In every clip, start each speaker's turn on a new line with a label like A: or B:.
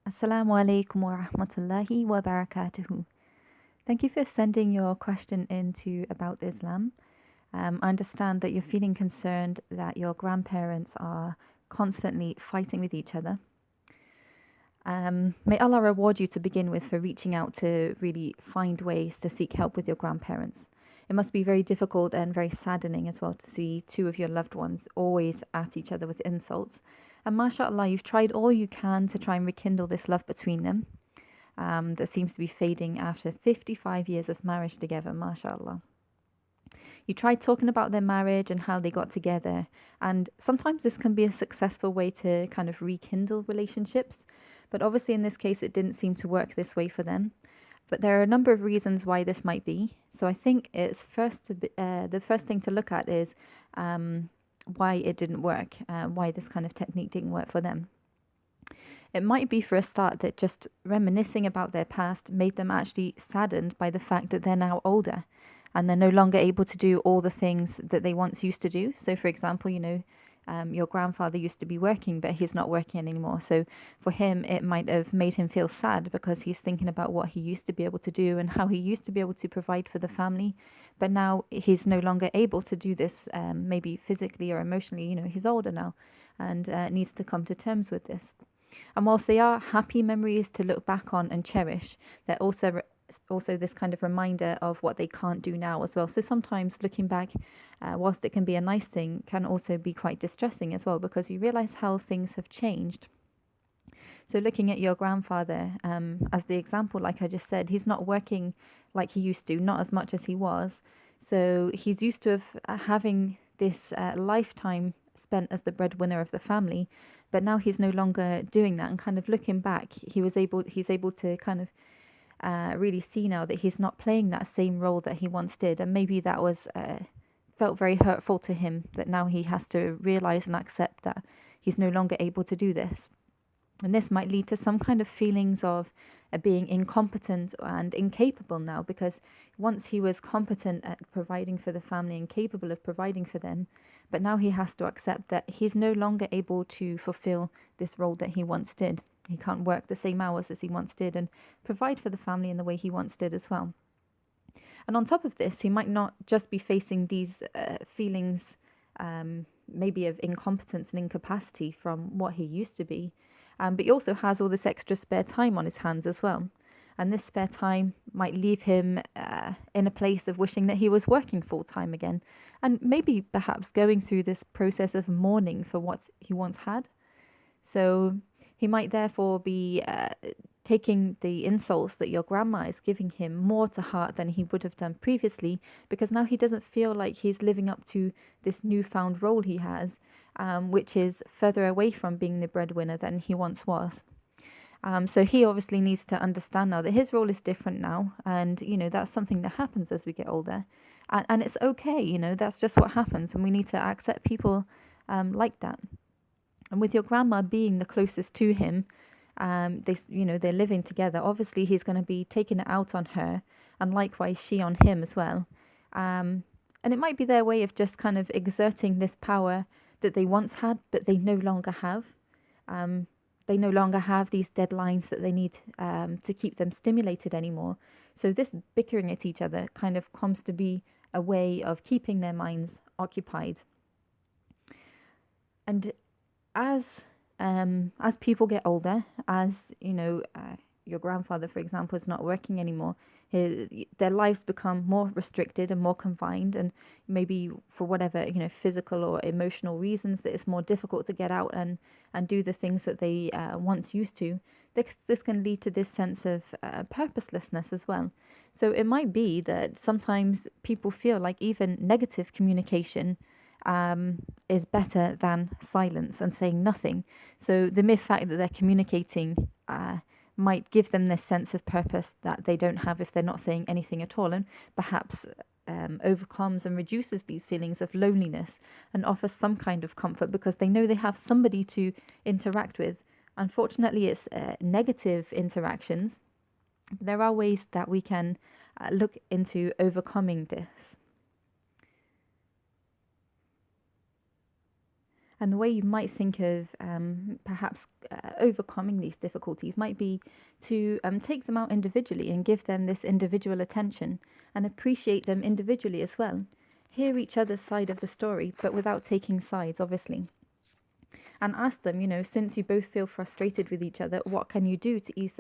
A: Assalamu alaikum wa rahmatullahi wa barakatuhu. Thank you for sending your question in to About Islam. I understand that you're feeling concerned that your grandparents are constantly fighting with each other. May Allah reward you to begin with for reaching out to really find ways to seek help with your grandparents. It must be very difficult and very saddening as well to see two of your loved ones always at each other with insults. And mashallah, you've tried all you can to try and rekindle this love between them that seems to be fading after 55 years of marriage together, mashallah. You tried talking about their marriage and how they got together, and sometimes this can be a successful way to kind of rekindle relationships, but obviously in this case it didn't seem to work this way for them. But there are a number of reasons why this might be. So I think the first thing to look at is why it didn't work, why this kind of technique didn't work for them. It might be for a start that just reminiscing about their past made them actually saddened by the fact that they're now older and they're no longer able to do all the things that they once used to do. So, for example, your grandfather used to be working, but he's not working anymore. So, for him, it might have made him feel sad because he's thinking about what he used to be able to do and how he used to be able to provide for the family. But now he's no longer able to do this, maybe physically or emotionally. He's older now and needs to come to terms with this. And whilst they are happy memories to look back on and cherish, they're also this kind of reminder of what they can't do now as well. So sometimes looking back, whilst it can be a nice thing, can also be quite distressing as well because you realize how things have changed. So looking at your grandfather as the example, like I just said, he's not working like he used to, not as much as he was. So he's used to having this lifetime spent as the breadwinner of the family, but now he's no longer doing that. And kind of looking back, he's able to kind of really see now that he's not playing that same role that he once did, and maybe that was felt very hurtful to him. That now he has to realize and accept that he's no longer able to do this. And this might lead to some kind of feelings of being incompetent and incapable now, because once he was competent at providing for the family and capable of providing for them, but now he has to accept that he's no longer able to fulfill this role that he once did. He can't work the same hours as he once did and provide for the family in the way he once did as well. And on top of this, he might not just be facing these feelings, maybe of incompetence and incapacity from what he used to be, but he also has all this extra spare time on his hands as well. And this spare time might leave him in a place of wishing that he was working full time again, and maybe perhaps going through this process of mourning for what he once had. So he might therefore be taking the insults that your grandma is giving him more to heart than he would have done previously, because now he doesn't feel like he's living up to this newfound role he has, which is further away from being the breadwinner than he once was. So he obviously needs to understand now that his role is different now, and that's something that happens as we get older, and it's okay. That's just what happens, and we need to accept people like that. And with your grandma being the closest to him, they're living together. Obviously, he's going to be taking it out on her, and likewise she on him as well. And it might be their way of just kind of exerting this power that they once had, but they no longer have. They no longer have these deadlines that they need to keep them stimulated anymore. So this bickering at each other kind of comes to be a way of keeping their minds occupied. And as people get older, as your grandfather, for example, is not working anymore, their lives become more restricted and more confined, and maybe for whatever physical or emotional reasons that it's more difficult to get out and do the things that they once used to. This can lead to this sense of purposelessness as well. So it might be that sometimes people feel like even negative communication is better than silence and saying nothing. So the mere fact that they're communicating might give them this sense of purpose that they don't have if they're not saying anything at all, and perhaps overcomes and reduces these feelings of loneliness and offers some kind of comfort because they know they have somebody to interact with. Unfortunately, it's negative interactions. There are ways that we can look into overcoming this. And the way you might think of perhaps overcoming these difficulties might be to take them out individually and give them this individual attention and appreciate them individually as well. Hear each other's side of the story, but without taking sides, obviously. And ask them, since you both feel frustrated with each other, what can you do to ease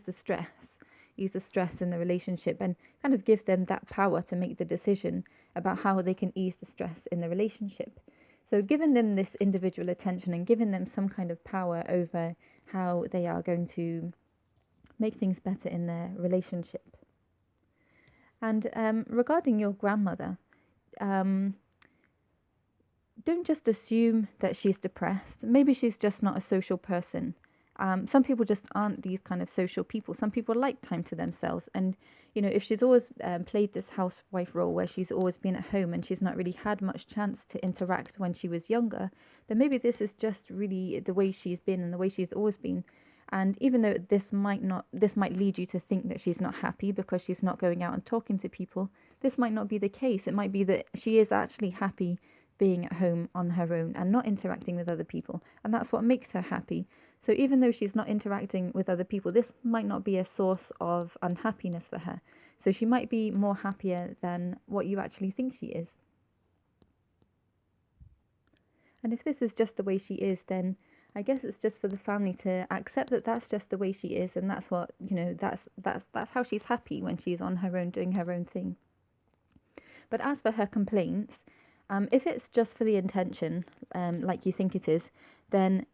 A: the stress in the relationship, and kind of give them that power to make the decision about how they can ease the stress in the relationship. So giving them this individual attention and giving them some kind of power over how they are going to make things better in their relationship. And regarding your grandmother, don't just assume that she's depressed. Maybe she's just not a social person. Some people just aren't these kind of social people. Some people like time to themselves. And, if she's always played this housewife role where she's always been at home and she's not really had much chance to interact when she was younger, then maybe this is just really the way she's been and the way she's always been. And even though this might lead you to think that she's not happy because she's not going out and talking to people, this might not be the case. It might be that she is actually happy being at home on her own and not interacting with other people. And that's what makes her happy. So even though she's not interacting with other people, this might not be a source of unhappiness for her. So she might be more happier than what you actually think she is. And if this is just the way she is, then I guess it's just for the family to accept that that's just the way she is, and that's what, that's how she's happy when she's on her own doing her own thing. But as for her complaints, if it's just for the intention, like you think it is, then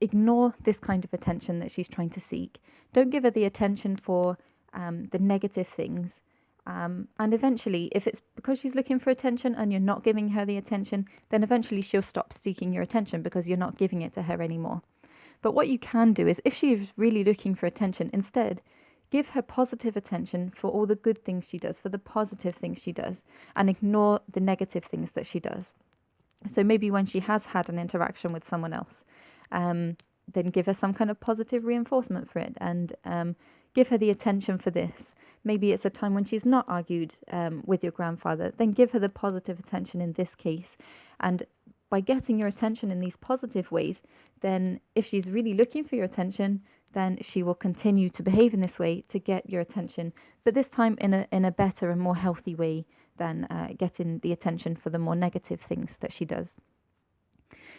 A: ignore this kind of attention that she's trying to seek. Don't give her the attention for the negative things. And eventually, if it's because she's looking for attention and you're not giving her the attention, then eventually she'll stop seeking your attention because you're not giving it to her anymore. But what you can do is, if she's really looking for attention, instead, give her positive attention for all the good things she does, for the positive things she does, and ignore the negative things that she does. So maybe when she has had an interaction with someone else, then give her some kind of positive reinforcement for it, and give her the attention for this. Maybe it's a time when she's not argued with your grandfather, then give her the positive attention in this case. And by getting your attention in these positive ways, then if she's really looking for your attention, then she will continue to behave in this way to get your attention, but this time in a better and more healthy way than getting the attention for the more negative things that she does.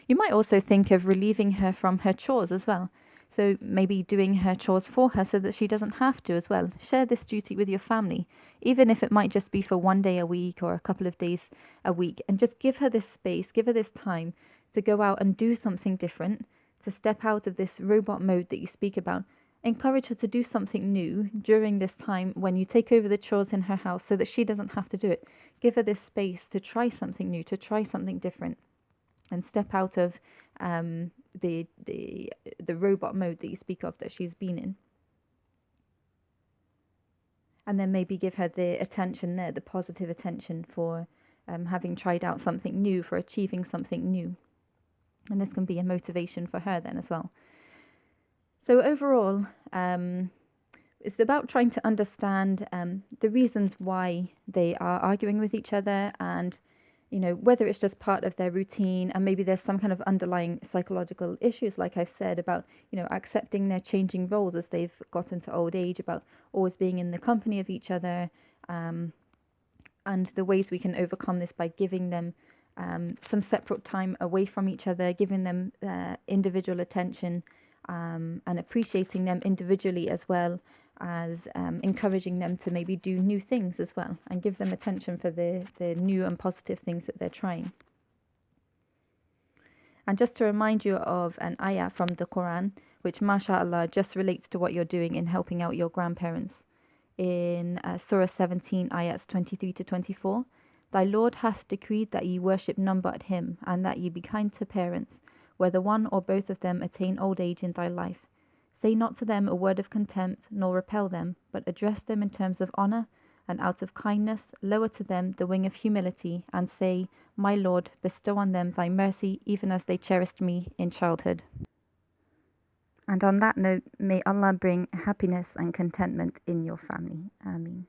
A: You might also think of relieving her from her chores as well. So maybe doing her chores for her so that she doesn't have to as well. Share this duty with your family, even if it might just be for one day a week or a couple of days a week. And just give her this space, give her this time to go out and do something different, to step out of this robot mode that you speak about. Encourage her to do something new during this time when you take over the chores in her house so that she doesn't have to do it. Give her this space to try something new, to try something different, and step out of the robot mode that you speak of that she's been in. And then maybe give her the attention there, the positive attention for having tried out something new, for achieving something new. And this can be a motivation for her then as well. So overall, it's about trying to understand the reasons why they are arguing with each other, and whether it's just part of their routine, and maybe there's some kind of underlying psychological issues, like I've said, about, accepting their changing roles as they've gotten to old age, about always being in the company of each other, and the ways we can overcome this by giving them some separate time away from each other, giving them individual attention, and appreciating them individually, as well as encouraging them to maybe do new things as well, and give them attention for the new and positive things that they're trying. And just to remind you of an ayah from the Quran, which mashallah just relates to what you're doing in helping out your grandparents. In Surah 17, ayats 23 to 24, "Thy Lord hath decreed that ye worship none but him, and that ye be kind to parents, whether one or both of them attain old age in thy life. Say not to them a word of contempt, nor repel them, but address them in terms of honour, and out of kindness lower to them the wing of humility, and say, My Lord, bestow on them thy mercy, even as they cherished me in childhood." And on that note, may Allah bring happiness and contentment in your family. Ameen.